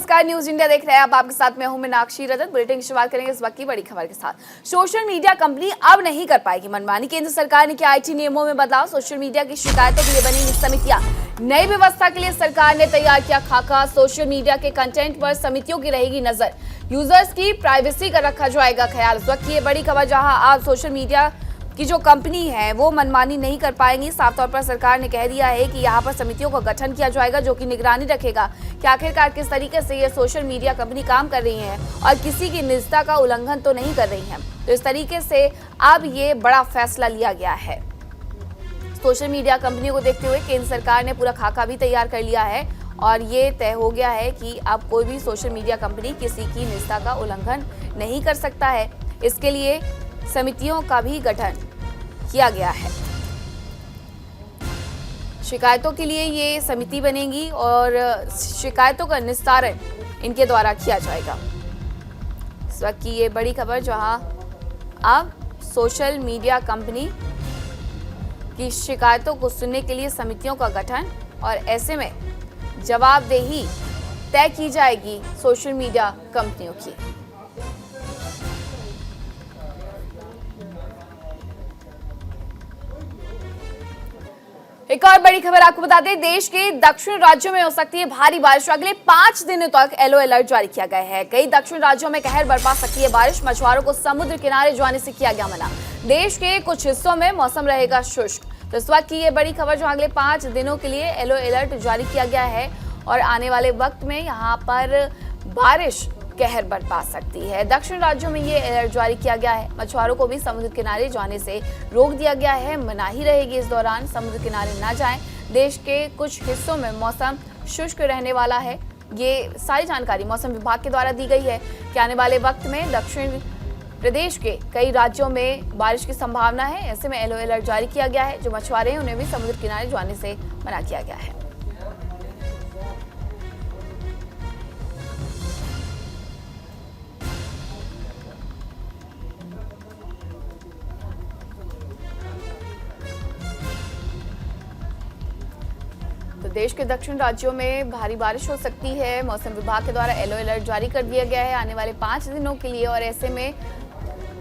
नमस्कार, news India देख रहे हैं आप। आपके साथ मैं हूं मीनाक्षी रजत। बुलेटिन की शुरुआत करेंगे इस वक्त की बड़ी खबर के साथ। सोशल मीडिया कंपनी अब नहीं कर पाएगी मनमानी। केंद्र सरकार ने किया आईटी नियमों में बदलाव। सोशल मीडिया की शिकायतों के लिए बनेंगी समितियां। नई व्यवस्था के लिए सरकार ने तैयार किया खाका। सोशल मीडिया के कंटेंट पर समितियों की रहेगी नजर। यूजर्स की प्राइवेसी का रखा जाएगा ख्याल। इस वक्त की ये बड़ी खबर, जहां आप सोशल मीडिया की जो कंपनी है वो मनमानी नहीं कर पाएंगी। साफ तौर पर सरकार ने कह दिया है कि यहाँ पर समितियों का गठन किया जाएगा जो कि निगरानी रखेगा कि आखिरकार किस तरीके से ये सोशल मीडिया कंपनी काम कर रही है और किसी की निजता का उल्लंघन तो नहीं कर रही है। तो इस तरीके से अब ये बड़ा फैसला लिया गया है। सोशल मीडिया कंपनियों को देखते हुए केंद्र सरकार ने पूरा खाका भी तैयार कर लिया है और ये तय हो गया है कि अब कोई भी सोशल मीडिया कंपनी किसी की निजता का उल्लंघन नहीं कर सकता है। इसके लिए समितियों का भी गठन किया गया है। शिकायतों के लिए ये समिति बनेगी और शिकायतों का निस्तारण इनके द्वारा किया जाएगा। इस वक्त की ये बड़ी खबर, जहां अब सोशल मीडिया कंपनी की शिकायतों को सुनने के लिए समितियों का गठन और ऐसे में जवाबदेही तय की जाएगी सोशल मीडिया कंपनियों की। एक और बड़ी खबर आपको बता दें, देश के दक्षिण राज्यों में हो सकती है भारी बारिश। अगले 5 दिनों तक येलो अलर्ट जारी किया गया है। कई दक्षिण राज्यों में कहर बरपा सकती है बारिश। मछुआरों को समुद्र किनारे जाने से किया गया मना। देश के कुछ हिस्सों में मौसम रहेगा शुष्क। तो इस वक्त की ये बड़ी खबर, जो अगले 5 दिनों के लिए येलो अलर्ट जारी किया गया है और आने वाले वक्त में यहाँ पर बारिश कहर बरपा सकती है। दक्षिण राज्यों में ये अलर्ट जारी किया गया है। मछुआरों को भी समुद्र किनारे जाने से रोक दिया गया है। मनाही रहेगी इस दौरान, समुद्र किनारे ना जाएं। देश के कुछ हिस्सों में मौसम शुष्क रहने वाला है। ये सारी जानकारी मौसम विभाग के द्वारा दी गई है कि आने वाले वक्त में दक्षिण प्रदेश के कई राज्यों में बारिश की संभावना है। ऐसे में येलो अलर्ट जारी किया गया है। जो मछुआरे हैं उन्हें भी समुद्र किनारे जाने से मना किया गया है। तो देश के दक्षिण राज्यों में भारी बारिश हो सकती है। मौसम विभाग के द्वारा येलो अलर्ट जारी कर दिया गया है आने वाले 5 दिनों के लिए और ऐसे में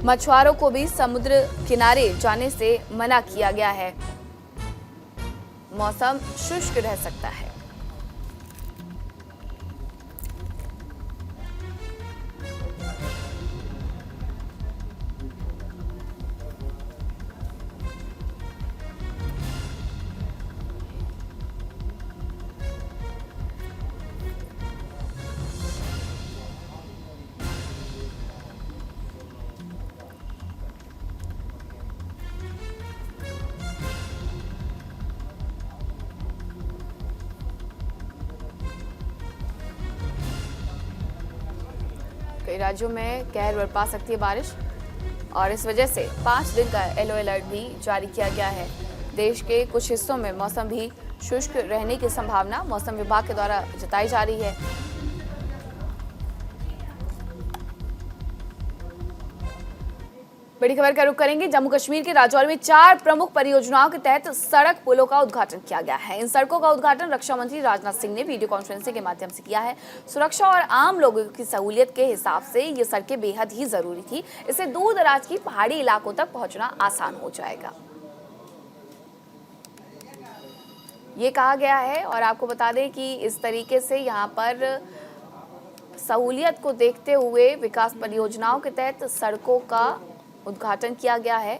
मछुआरों को भी समुद्र किनारे जाने से मना किया गया है। मौसम शुष्क रह सकता है। कई राज्यों में कहर बरपा सकती है बारिश और इस वजह से 5 दिन का येलो अलर्ट भी जारी किया गया है। देश के कुछ हिस्सों में मौसम भी शुष्क रहने की संभावना मौसम विभाग के द्वारा जताई जा रही है। बड़ी खबर का रुख करेंगे। जम्मू कश्मीर के राजौरी में 4 प्रमुख परियोजनाओं के तहत सड़क पुलों का उद्घाटन किया गया है। इन सड़कों का उद्घाटन रक्षा मंत्री राजनाथ सिंह ने वीडियो कॉन्फ्रेंसिंग के माध्यम से किया है। सुरक्षा और आम लोगों की सहूलियत के हिसाब से ये सड़कें बेहद ही जरूरी थी। इससे दूर दराज की पहाड़ी इलाकों तक पहुंचना आसान हो जाएगा, ये कहा गया है। और आपको बता दें कि इस तरीके से यहाँ पर सहूलियत को देखते हुए विकास परियोजनाओं के तहत सड़कों का उद्घाटन किया गया है।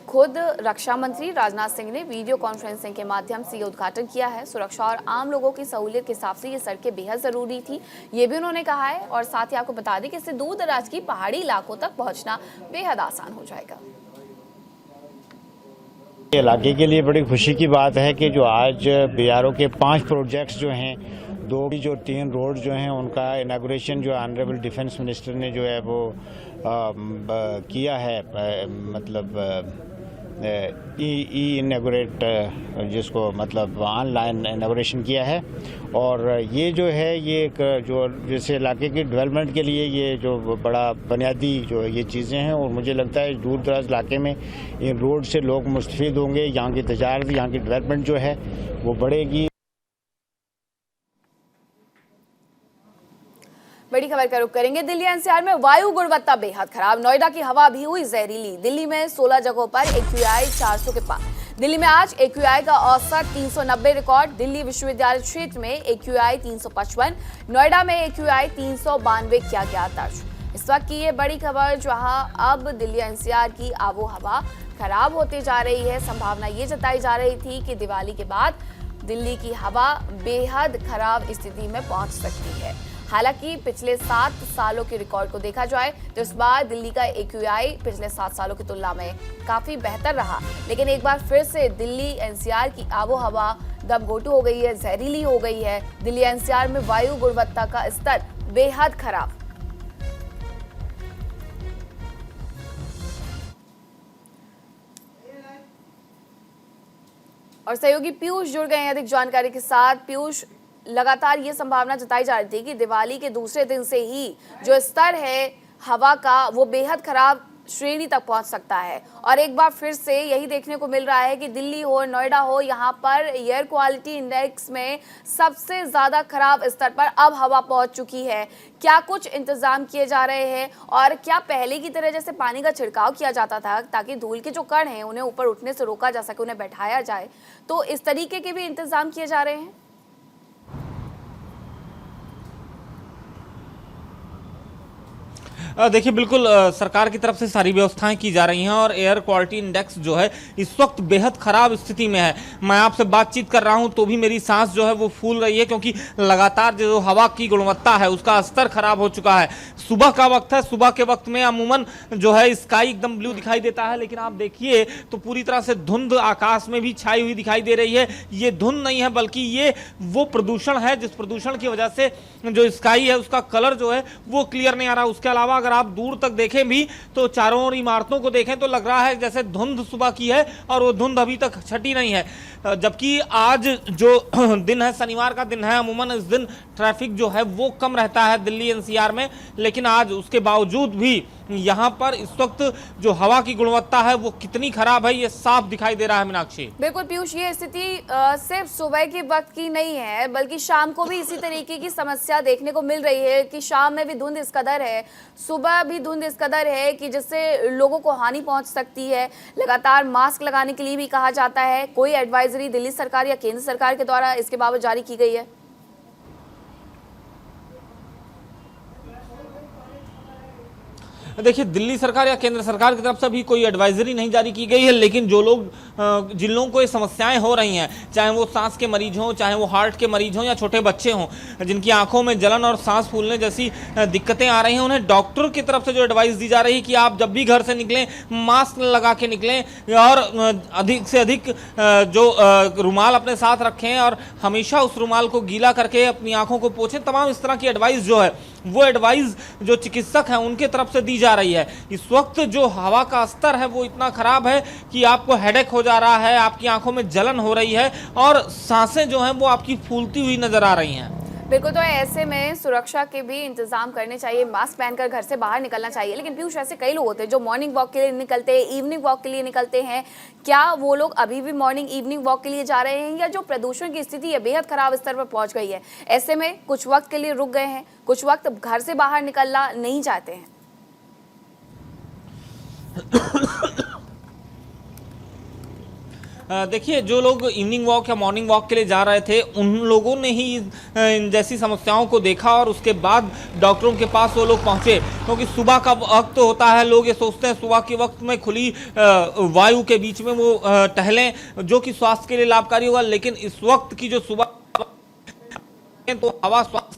खुद रक्षा मंत्री राजनाथ सिंह ने वीडियो कॉन्फ्रेंसिंग के माध्यम से ये उद्घाटन किया है। सुरक्षा और आम लोगों की सहूलियत के हिसाब से ये सड़कें बेहद जरूरी थी, ये भी उन्होंने कहा है। और साथ ही आपको बता दें कि इससे दूर दराज की पहाड़ी इलाकों तक पहुंचना बेहद आसान हो जाएगा। इलाके के लिए बड़ी खुशी की बात है कि जो आज बीआरओ के 5 प्रोजेक्ट्स जो हैं, 2 की जो 3 रोड जो हैं उनका इनागुरेशन जो ऑनरेबल डिफेंस मिनिस्टर ने जो है वो किया है, मतलब ई इनागुरेट जिसको मतलब ऑनलाइन इनागुरेशन किया है। और ये जो है ये एक जो जैसे इलाके की डेवलपमेंट के लिए ये जो बड़ा बुनियादी जो ये चीज़ें हैं और मुझे लगता है दूर दराज इलाके में इन रोड से लोग मुस्तफ़ीद होंगे। यहाँ की तजारत, यहाँ की डेवलपमेंट जो है वो बढ़ेगी। बड़ी खबर का रुख करेंगे। दिल्ली एनसीआर में वायु गुणवत्ता बेहद खराब, नोएडा की हवा भी हुई जहरीली। दिल्ली में 16 जगहों पर AQI 400 के पार। दिल्ली में आज AQI का औसत 390 रिकॉर्ड। दिल्ली विश्वविद्यालय क्षेत्र में AQI 355, नोएडा में AQI 392 किया गया दर्ज। इस वक्त की ये बड़ी खबर, जहां अब दिल्ली एनसीआर की आबो हवा खराब होती जा रही है। संभावना ये जताई जा रही थी कि दिवाली के बाद दिल्ली की हवा बेहद खराब स्थिति में पहुंच सकती है। हालांकि पिछले 7 सालों के रिकॉर्ड को देखा जाए तो इस बार दिल्ली का AQI पिछले 7 सालों की तुलना में काफी बेहतर रहा, लेकिन एक बार फिर से दिल्ली एनसीआर की आबो हवा दमघोटू हो गई है, जहरीली हो गई है। दिल्ली एनसीआर में वायु गुणवत्ता का स्तर बेहद खराब। और सहयोगी पीयूष जुड़ गए हैं अधिक जानकारी के साथ। पीयूष, लगातार ये संभावना जताई जा रही थी कि दिवाली के दूसरे दिन से ही जो स्तर है हवा का वो बेहद खराब श्रेणी तक पहुंच सकता है, और एक बार फिर से यही देखने को मिल रहा है कि दिल्ली हो, नोएडा हो, यहाँ पर एयर क्वालिटी इंडेक्स में सबसे ज़्यादा खराब स्तर पर अब हवा पहुंच चुकी है। क्या कुछ इंतजाम किए जा रहे हैं, और क्या पहले की तरह जैसे पानी का छिड़काव किया जाता था ताकि धूल के जो कण हैं उन्हें ऊपर उठने से रोका जा सके, उन्हें बैठाया जाए, तो इस तरीके के भी इंतजाम किए जा रहे हैं? देखिए, बिल्कुल सरकार की तरफ से सारी व्यवस्थाएं की जा रही हैं और एयर क्वालिटी इंडेक्स जो है इस वक्त बेहद खराब स्थिति में है। मैं आपसे बातचीत कर रहा हूं तो भी मेरी सांस जो है वो फूल रही है, क्योंकि लगातार जो हवा की गुणवत्ता है उसका स्तर खराब हो चुका है। सुबह का वक्त है, सुबह के वक्त में अमूमन जो है स्काई एकदम ब्लू दिखाई देता है, लेकिन आप देखिए तो पूरी तरह से धुंध आकाश में भी छाई हुई दिखाई दे रही है। ये धुंध नहीं है बल्कि ये वो प्रदूषण है जिस प्रदूषण की वजह से जो स्काई है उसका कलर जो है वो क्लियर नहीं आ रहा। उसके अलावा अगर आप दूर तक देखें भी तो चारों ओर इमारतों को देखें तो लग रहा है जैसे धुंध सुबह की है और वो धुंध अभी तक छटी नहीं है। जबकि आज जो दिन है, शनिवार का दिन है, अमूमन इस दिन ट्रैफिक जो है वो कम रहता है दिल्ली एनसीआर में, लेकिन आज उसके बावजूद भी यहाँ पर इस वक्त जो हवा की गुणवत्ता है वो कितनी खराब है ये साफ दिखाई दे रहा है। मीनाक्षी, बिल्कुल पीयूष, ये स्थिति सिर्फ सुबह के वक्त की नहीं है बल्कि शाम को भी इसी तरीके की समस्या देखने को मिल रही है कि शाम में भी धुंध इस कदर है, सुबह भी धुंध इस कदर है कि जिससे लोगों को हानि पहुंच सकती है। लगातार मास्क लगाने के लिए भी कहा जाता है। कोई एडवाइजरी दिल्ली सरकार या केंद्र सरकार के द्वारा इसके बाबत जारी की गई है? देखिए, दिल्ली सरकार या केंद्र सरकार की तरफ से भी कोई एडवाइजरी नहीं जारी की गई है, लेकिन जो लोग जिन लोगों को ये समस्याएं हो रही हैं, चाहे वो सांस के मरीज हों, चाहे वो हार्ट के मरीज हों या छोटे बच्चे हों, जिनकी आंखों में जलन और सांस फूलने जैसी दिक्कतें आ रही हैं, उन्हें डॉक्टर की तरफ से जो एडवाइस दी जा रही है कि आप जब भी घर से निकलें मास्क लगा के निकलें और अधिक से अधिक जो रुमाल अपने साथ रखें और हमेशा उस रुमाल को गीला करके अपनी आंखों को पोंछें। तमाम इस तरह की एडवाइस जो है वो एडवाइस जो चिकित्सक हैं उनके तरफ से दी जा रही है। इस वक्त जो हवा का स्तर है वो इतना खराब है कि आपको हेडेक हो जा रहा है, आपकी आंखों में जलन हो रही है और सांसें जो हैं वो आपकी फूलती हुई नजर आ रही हैं। बिल्कुल, तो ऐसे में सुरक्षा के भी इंतजाम करने चाहिए, मास्क पहनकर घर से बाहर निकलना चाहिए। लेकिन पीयूष, ऐसे कई लोग होते हैं जो मॉर्निंग वॉक के लिए निकलते हैं, इवनिंग वॉक के लिए निकलते हैं। क्या वो लोग अभी भी मॉर्निंग इवनिंग वॉक के लिए जा रहे हैं, या जो प्रदूषण की स्थिति है बेहद खराब स्तर पर पहुंच गई है, ऐसे में कुछ वक्त के लिए रुक गए हैं, कुछ वक्त घर से बाहर निकलना नहीं चाहते हैं? देखिए, जो लोग इवनिंग वॉक या मॉर्निंग वॉक के लिए जा रहे थे उन लोगों ने ही इन जैसी समस्याओं को देखा और उसके बाद डॉक्टरों के पास वो लोग पहुंचे, क्योंकि सुबह का वक्त होता है, लोग ये सोचते हैं सुबह के वक्त में खुली वायु के बीच में वो टहलें जो कि स्वास्थ्य के लिए लाभकारी होगा, लेकिन इस वक्त की जो सुबह तो हवा स्वास्थ्य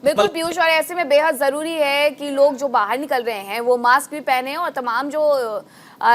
बिल्कुल पीयूष, और ऐसे में बेहद जरूरी है कि लोग जो बाहर निकल रहे हैं वो मास्क भी पहने और तमाम जो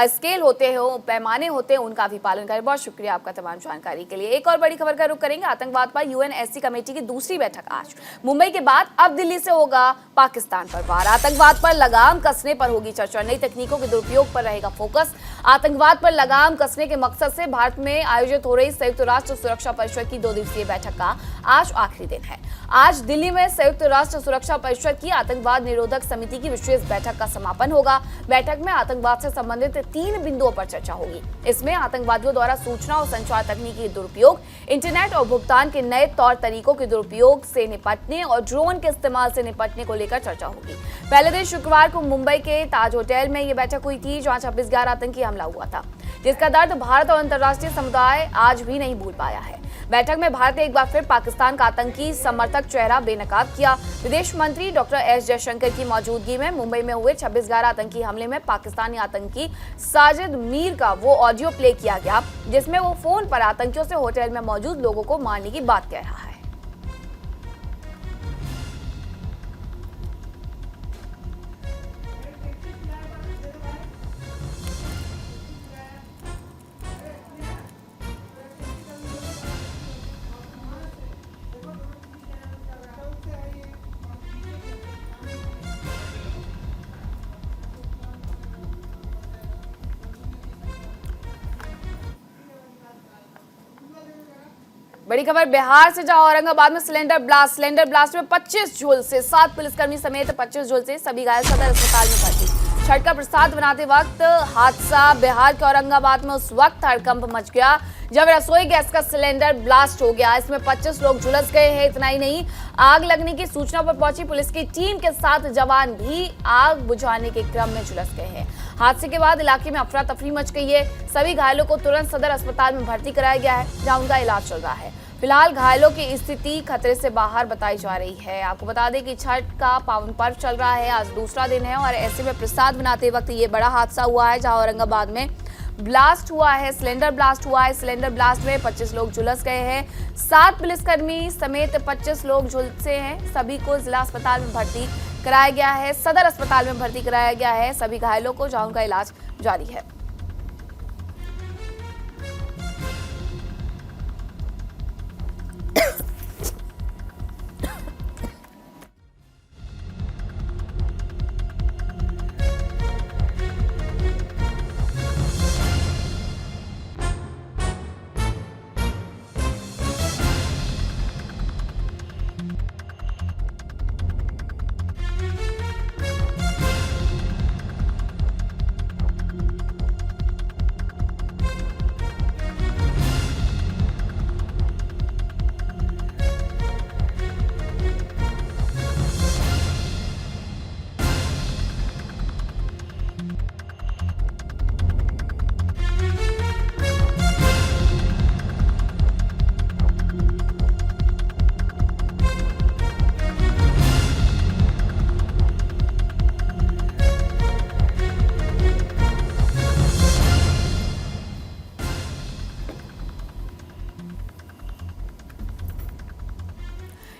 स्केल होते हैं, पैमाने होते हैं, उनका भी पालन करें। बहुत शुक्रिया आपका तमाम जानकारी के लिए। एक और बड़ी खबर का रुख करेंगे। आतंकवाद पर यूएनएससी कमेटी की दूसरी बैठक आज। मुंबई के बाद अब दिल्ली से होगा पाकिस्तान पर वार। आतंकवाद पर लगाम कसने पर होगी चर्चा, नई तकनीकों के दुरुपयोग पर रहेगा फोकस। आतंकवाद पर लगाम कसने के मकसद से भारत में आयोजित हो रही संयुक्त राष्ट्र सुरक्षा परिषद की 2 दिवसीय बैठक का आज आखिरी दिन है। आज दिल्ली में संयुक्त राष्ट्र सुरक्षा परिषद की आतंकवाद निरोधक समिति की विशेष बैठक का समापन होगा। बैठक में आतंकवाद से संबंधित संबंधित 3 बिंदुओं पर चर्चा होगी। इसमें आतंकवादियों द्वारा सूचना और संचार तकनीकी के दुरुपयोग, इंटरनेट और भुगतान के नए तौर तरीकों के दुरुपयोग से निपटने और ड्रोन के इस्तेमाल से निपटने को लेकर चर्चा होगी। पहले दिन शुक्रवार को मुंबई के ताज होटल में ये बैठक हुई थी, जहां 26/11 आतंकी हमला हुआ था, जिसका दर्द भारत और अंतर्राष्ट्रीय समुदाय आज भी नहीं भूल पाया है। बैठक में भारत ने एक बार फिर पाकिस्तान का आतंकी समर्थक चेहरा बेनकाब किया। विदेश मंत्री डॉक्टर एस जयशंकर की मौजूदगी में मुंबई में हुए 26/11 आतंकी हमले में पाकिस्तानी आतंकी साजिद मीर का वो ऑडियो प्ले किया गया, जिसमें वो फोन पर आतंकियों से होटल में मौजूद लोगों को मारने की बात कह रहा है। बड़ी खबर बिहार से, जहां औरंगाबाद में सिलेंडर ब्लास्ट में 25 झुलसे, 7 पुलिसकर्मी समेत 25 झुलसे, सभी घायल सदर अस्पताल में भर्ती। छठ का प्रसाद बनाते वक्त हादसा। बिहार के औरंगाबाद में उस वक्त हड़कंप मच गया जब रसोई गैस का सिलेंडर ब्लास्ट हो गया। इसमें 25 लोग झुलस गए हैं। इतना ही नहीं, आग लगने की सूचना पर पहुंची पुलिस की टीम के साथ जवान भी आग बुझाने के क्रम में झुलस गए हैं। हादसे के बाद इलाके में अफरा तफरी मच गई है। सभी घायलों को तुरंत सदर अस्पताल में भर्ती कराया गया है, जहां उनका इलाज चल रहा है। फिलहाल घायलों की स्थिति खतरे से बाहर बताई जा रही है। आपको बता दें कि छठ का पावन पर्व चल रहा है, आज दूसरा दिन है और ऐसे में प्रसाद बनाते वक्त ये बड़ा हादसा हुआ है, जहां औरंगाबाद में ब्लास्ट हुआ है, सिलेंडर ब्लास्ट हुआ है। सिलेंडर ब्लास्ट में 25 लोग झुलस गए हैं। 7 पुलिसकर्मी समेत 25 लोग झुलसे हैं। सभी को जिला अस्पताल में भर्ती कराया गया है, सदर अस्पताल में भर्ती कराया गया है सभी घायलों को, जहां उनका इलाज जारी है।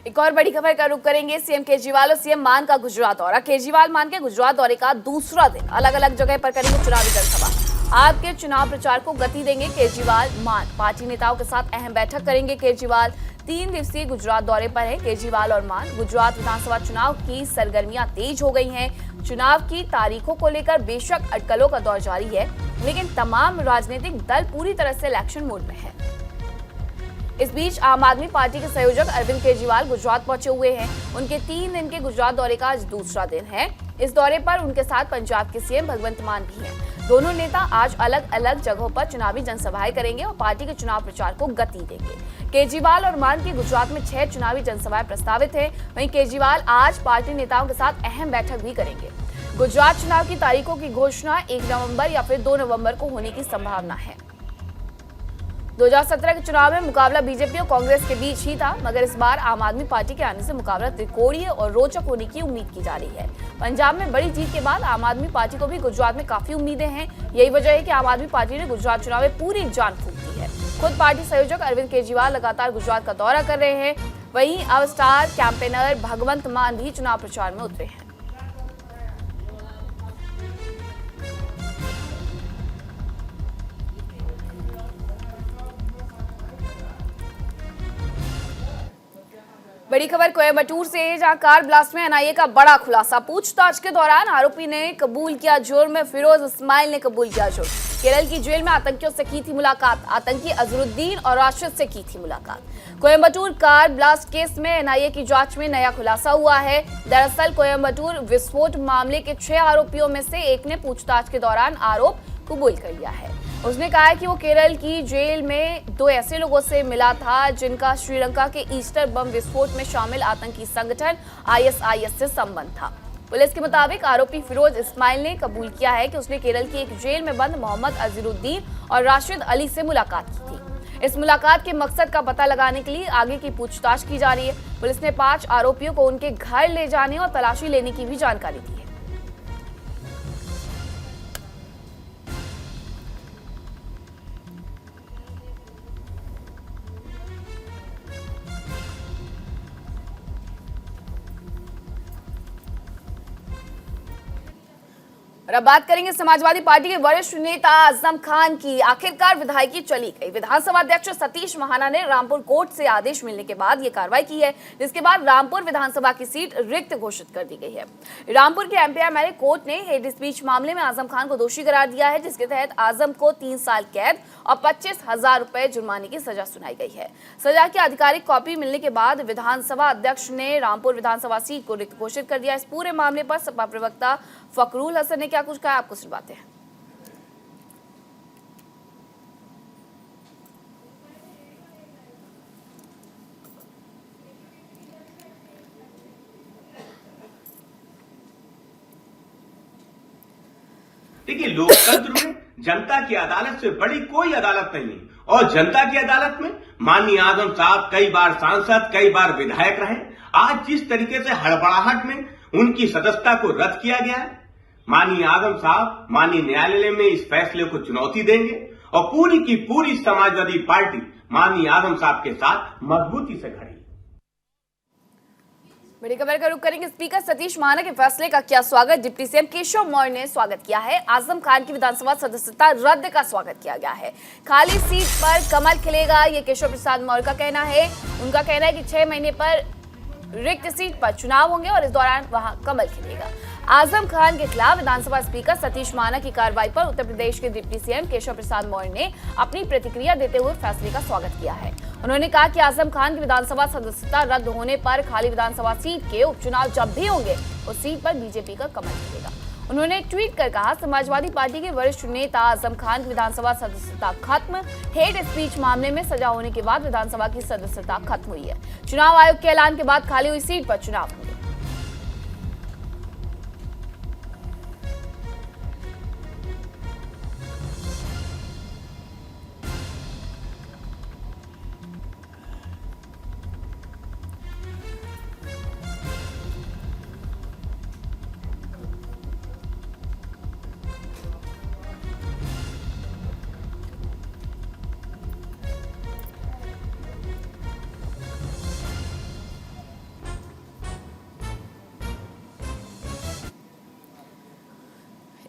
एक और बड़ी खबर का रुख करेंगे। सीएम केजरीवाल और सीएम मान का गुजरात दौरा। केजरीवाल मान के गुजरात दौरे का दूसरा दिन, अलग अलग जगह पर करेंगे चुनावी जनसभा। आपके चुनाव प्रचार को गति देंगे केजरीवाल मान। पार्टी नेताओं के साथ अहम बैठक करेंगे केजरीवाल। 3 दिवसीय गुजरात दौरे पर है केजरीवाल और मान। गुजरात विधानसभा चुनाव की सरगर्मियां तेज हो गई हैं। चुनाव की तारीखों को लेकर बेशक अटकलों का दौर जारी है, लेकिन तमाम राजनीतिक दल पूरी तरह से इलेक्शन मोड में है। इस बीच आम आदमी पार्टी के संयोजक अरविंद केजरीवाल गुजरात पहुंचे हुए हैं। उनके 3 दिन के गुजरात दौरे का आज दूसरा दिन है। इस दौरे पर उनके साथ पंजाब के सीएम भगवंत मान भी हैं। दोनों नेता आज अलग अलग जगहों पर चुनावी जनसभाएं करेंगे और पार्टी के चुनाव प्रचार को गति देंगे। केजरीवाल और मान की गुजरात में 6 चुनावी जनसभाएं प्रस्तावित है। वहीं केजरीवाल आज पार्टी नेताओं के साथ अहम बैठक भी करेंगे। गुजरात चुनाव की तारीखों की घोषणा 1 नवंबर या फिर 2 नवंबर को होने की संभावना है। 2017 के चुनाव में मुकाबला बीजेपी और कांग्रेस के बीच ही था, मगर इस बार आम आदमी पार्टी के आने से मुकाबला त्रिकोणीय और रोचक होने की उम्मीद की जा रही है। पंजाब में बड़ी जीत के बाद आम आदमी पार्टी को भी गुजरात में काफी उम्मीदें हैं। यही वजह है कि आम आदमी पार्टी ने गुजरात चुनाव में पूरी जान फूंक दी है। खुद पार्टी संयोजक अरविंद केजरीवाल लगातार गुजरात का दौरा कर रहे हैं। वहीं अब स्टार कैंपेनर भगवंत मान भी चुनाव प्रचार में उतरे हैं। बड़ी खबर कोयम्बटूर से, जहां कार ब्लास्ट में एनआईए का बड़ा खुलासा। पूछताछ के दौरान आरोपी ने कबूल किया जुर्म। फिरोज इस्माइल ने कबूल किया जुर्म। केरल की जेल में आतंकियों से की थी मुलाकात। आतंकी अजरुद्दीन और राशिद से की थी मुलाकात। कोयम्बटूर कार ब्लास्ट केस में एनआईए की जांच में नया खुलासा हुआ है। दरअसल कोयम्बटूर विस्फोट मामले के 6 आरोपियों में से एक ने पूछताछ के दौरान आरोप कबूल कर लिया है। उसने कहा है कि वो केरल की जेल में 2 ऐसे लोगों से मिला था जिनका श्रीलंका के ईस्टर बम विस्फोट में शामिल आतंकी संगठन ISIS से संबंध था। पुलिस के मुताबिक आरोपी फिरोज इस्माइल ने कबूल किया है कि उसने केरल की एक जेल में बंद मोहम्मद अजहरुद्दीन और राशिद अली से मुलाकात की थी। इस मुलाकात के मकसद का पता लगाने के लिए आगे की पूछताछ की जा रही है। पुलिस ने 5 आरोपियों को उनके घर ले जाने और तलाशी लेने की भी जानकारी दी है। और अब बात करेंगे समाजवादी पार्टी के वरिष्ठ नेता आजम खान की। आखिरकार विधायकी चली गई। विधानसभा अध्यक्ष सतीश महाना ने रामपुर कोर्ट से आदेश मिलने के बाद ये कार्रवाई की है, जिसके बाद रामपुर विधानसभा की सीट रिक्त घोषित कर दी गई है। रामपुर के MPMLA कोर्ट ने हेट स्पीच मामले में आजम खान को दोषी करार दिया है, जिसके तहत आजम को 3 साल कैद और 25,000 रुपए जुर्माने की सजा सुनाई गई है। सजा की आधिकारिक कॉपी मिलने के बाद विधानसभा अध्यक्ष ने रामपुर विधानसभा सीट को रिक्त घोषित कर दिया। इस पूरे मामले पर सपा प्रवक्ता फकरुल हसन ने क्या कुछ कहा, आपको सुनवाते हैं। देखिए, लोकतंत्र में जनता की अदालत से बड़ी कोई अदालत नहीं है और जनता की अदालत में माननीय आजम साहब कई बार सांसद, कई बार विधायक रहे। आज जिस तरीके से हड़बड़ाहट में उनकी सदस्यता को रद्द किया गया है, माननीय आजम साहब माननीय न्यायालय में इस फैसले को चुनौती देंगे और पूरी की पूरी समाजवादी पार्टी माननीय आजम साहब के साथ मजबूती से खड़ी। बड़ी खबर का रुख करेंगे। स्पीकर सतीश महाना के फैसले का क्या स्वागत डिप्टी सीएम केशव मौर्य ने स्वागत किया है। आजम खान की विधानसभा सदस्यता रद्द का स्वागत किया गया है। खाली सीट पर कमल खिलेगा, ये केशव प्रसाद मौर्य का कहना है। उनका कहना है कि 6 महीने पर रिक्त सीट पर चुनाव होंगे और इस दौरान वहां कमल खिलेगा। आजम खान के खिलाफ विधानसभा स्पीकर सतीश महाना की कार्रवाई पर उत्तर प्रदेश के डिप्टी सीएम केशव प्रसाद मौर्य ने अपनी प्रतिक्रिया देते हुए फैसले का स्वागत किया है। उन्होंने कहा कि आजम खान की विधानसभा सदस्यता रद्द होने पर खाली विधानसभा सीट के उपचुनाव जब भी होंगे उस सीट पर बीजेपी का कमल खिलेगा। उन्होंने ट्वीट कर कहा, समाजवादी पार्टी के वरिष्ठ नेता आजम खान की विधानसभा सदस्यता खत्म। हेट स्पीच मामले में सजा होने के बाद विधानसभा की सदस्यता खत्म हुई है। चुनाव आयोग के ऐलान के बाद खाली हुई सीट पर चुनाव होंगे।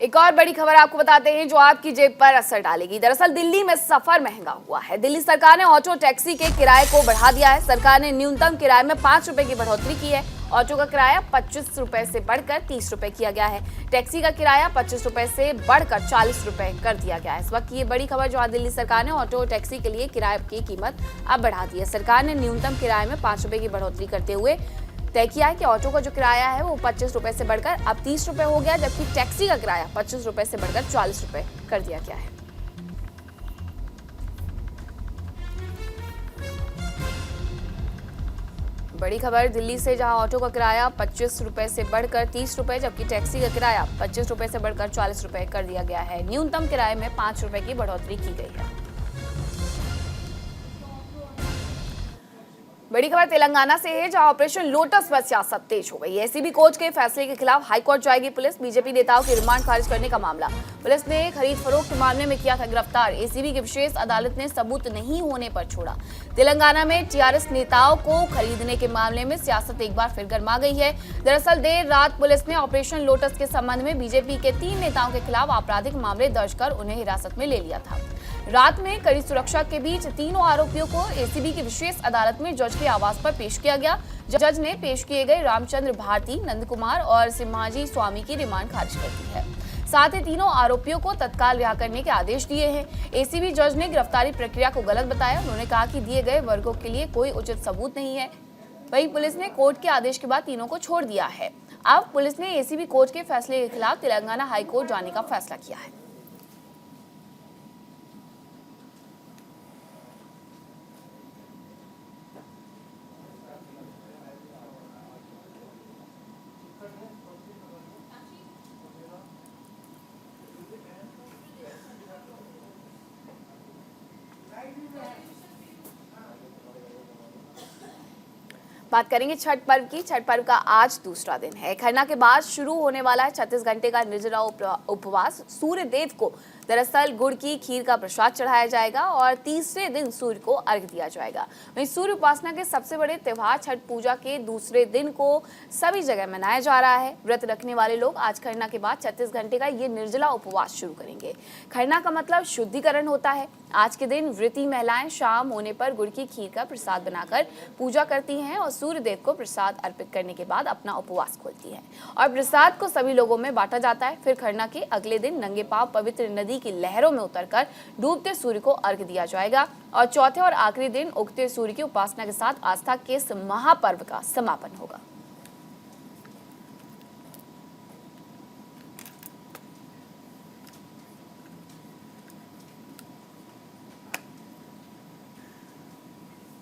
एक और बड़ी खबर आपको बताते हैं जो आपकी जेब पर असर डालेगी। दरअसल दिल्ली में सफर महंगा हुआ है। दिल्ली सरकार ने ऑटो टैक्सी के किराए को बढ़ा दिया है। सरकार ने न्यूनतम किराए में 5 रुपए की बढ़ोतरी की है। ऑटो का किराया 25 रुपए से बढ़कर 30 रुपए किया गया है। टैक्सी का किराया 25 रुपए से बढ़कर 40 रुपए कर दिया गया है। इस वक्त ये बड़ी खबर जो आज दिल्ली सरकार ने ऑटो टैक्सी के लिए किराए की कीमत अब बढ़ा दी है। सरकार ने न्यूनतम किराए में 5 रुपए की बढ़ोतरी करते हुए तय किया है कि ऑटो का जो किराया है वो 25 रुपए से बढ़कर अब 30 रुपए हो गया, जबकि टैक्सी का किराया 25 रुपए से बढ़कर 40 रुपए कर दिया गया है। बड़ी खबर दिल्ली से, जहां ऑटो का किराया 25 रुपए से बढ़कर 30 रुपए, जबकि टैक्सी का किराया 25 रुपए से बढ़कर 40 रुपए कर दिया गया है। न्यूनतम किराए में 5 रुपए की बढ़ोतरी की गई है। बड़ी खबर तेलंगाना से है, जहां ऑपरेशन लोटस पर सियासत तेज हो गई है। एसीबी कोच के फैसले के खिलाफ हाईकोर्ट जाएगी पुलिस। बीजेपी नेताओं के रिमांड खारिज करने का मामला। पुलिस ने खरीद फरोख्त मामले में किया था गिरफ्तार। एसीबी की विशेष अदालत ने सबूत नहीं होने पर छोड़ा। तेलंगाना में टीआरएस नेताओं को खरीदने के मामले में सियासत एक बार फिर गर्मा गई है। दरअसल देर रात पुलिस ने ऑपरेशन लोटस के संबंध में बीजेपी के 3 नेताओं के खिलाफ आपराधिक मामले दर्ज कर उन्हें हिरासत में ले लिया था। रात में कड़ी सुरक्षा के बीच तीनों आरोपियों को एसीबी की विशेष अदालत में जज के आवास पर पेश किया गया। जज ने पेश किए गए रामचंद्र भारती, नंद कुमार और सिम्हाजी स्वामी की रिमांड खारिज कर दी है। साथ ही तीनों आरोपियों को तत्काल रिहा करने के आदेश दिए हैं। एसीबी जज ने गिरफ्तारी प्रक्रिया को गलत बताया। उन्होंने कहा कि दिए गए वर्गों के लिए कोई उचित सबूत नहीं है। वहीं पुलिस ने कोर्ट के आदेश के बाद तीनों को छोड़ दिया है। अब पुलिस ने एसीबी कोर्ट के फैसले के खिलाफ तेलंगाना हाईकोर्ट जाने का फैसला किया है। बात करेंगे छठ पर्व की। छठ पर्व का आज दूसरा दिन है। खरना के बाद शुरू होने वाला है 36 घंटे का निर्जला उपवास। सूर्य देव को दरअसल गुड़ की खीर का प्रसाद चढ़ाया जाएगा और तीसरे दिन सूर्य को अर्घ्य दिया जाएगा। वहीं सूर्य उपासना के सबसे बड़े त्योहार छठ पूजा के दूसरे दिन को सभी जगह मनाया जा रहा है। व्रत रखने वाले लोग आज खरना के बाद 36 घंटे का ये निर्जला उपवास शुरू करेंगे। खरना का मतलब शुद्धिकरण होता है। आज के दिन व्रती महिलाएं शाम होने पर गुड़ की खीर का प्रसाद बनाकर पूजा करती हैं और सूर्य देव को प्रसाद अर्पित करने के बाद अपना उपवास खोलती हैं और प्रसाद को सभी लोगों में बांटा जाता है। फिर खरना के अगले दिन नंगे पांव पवित्र नदी की लहरों में उतरकर डूबते सूर्य को अर्घ्य दिया जाएगा और चौथे और आखिरी दिन उगते सूर्य की उपासना के साथ आस्था के इस महापर्व का समापन होगा।